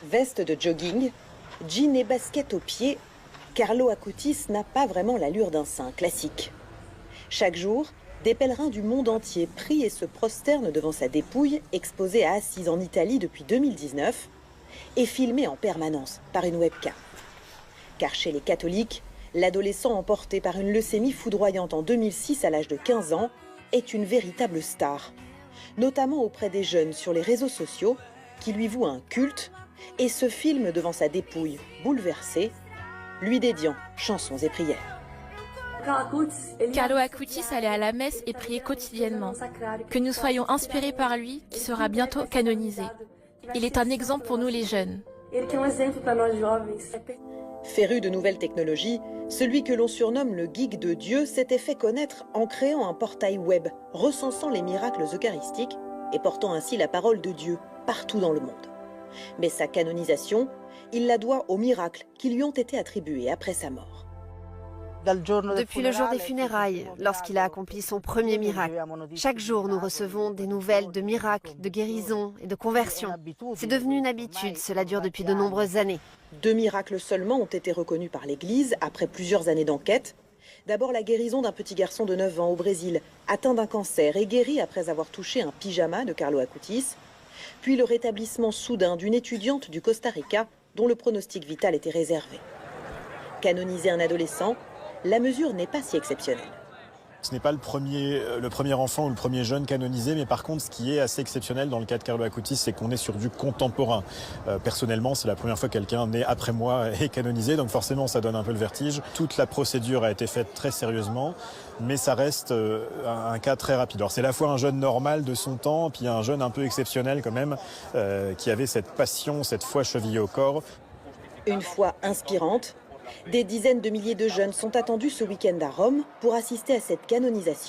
Veste de jogging, jean et basket aux pieds, Carlo Acutis n'a pas vraiment l'allure d'un saint classique. Chaque jour, des pèlerins du monde entier prient et se prosternent devant sa dépouille, exposée à Assise en Italie depuis 2019, et filmée en permanence par une webcam. Car chez les catholiques, l'adolescent emporté par une leucémie foudroyante en 2006 à l'âge de 15 ans est une véritable star, notamment auprès des jeunes sur les réseaux sociaux qui lui vouent un culte et se filment devant sa dépouille bouleversée, lui dédiant chansons et prières. Carlo Acutis allait à la messe et priait quotidiennement. Que nous soyons inspirés par lui, qui sera bientôt canonisé. Il est un exemple pour nous les jeunes. Féru de nouvelles technologies, celui que l'on surnomme le geek de Dieu s'était fait connaître en créant un portail web recensant les miracles eucharistiques et portant ainsi la parole de Dieu partout dans le monde. Mais sa canonisation, il la doit aux miracles qui lui ont été attribués après sa mort. Depuis le jour des funérailles, lorsqu'il a accompli son premier miracle, chaque jour nous recevons des nouvelles de miracles, de guérisons et de conversions. C'est devenu une habitude, cela dure depuis de nombreuses années. 2 miracles seulement ont été reconnus par l'Église après plusieurs années d'enquête. D'abord la guérison d'un petit garçon de 9 ans au Brésil, atteint d'un cancer et guéri après avoir touché un pyjama de Carlo Acutis. Puis le rétablissement soudain d'une étudiante du Costa Rica dont le pronostic vital était réservé. Canoniser un adolescent, la mesure n'est pas si exceptionnelle. Ce n'est pas le premier enfant ou le premier jeune canonisé, mais par contre, ce qui est assez exceptionnel dans le cas de Carlo Acutis, c'est qu'on est sur du contemporain. Personnellement, c'est la première fois que quelqu'un né après moi est canonisé, donc forcément, ça donne un peu le vertige. Toute la procédure a été faite très sérieusement, mais ça reste un cas très rapide. Alors, c'est à la fois un jeune normal de son temps, puis un jeune un peu exceptionnel quand même, qui avait cette passion, cette foi chevillée au corps. Une foi inspirante. Des dizaines de milliers de jeunes sont attendus ce week-end à Rome pour assister à cette canonisation.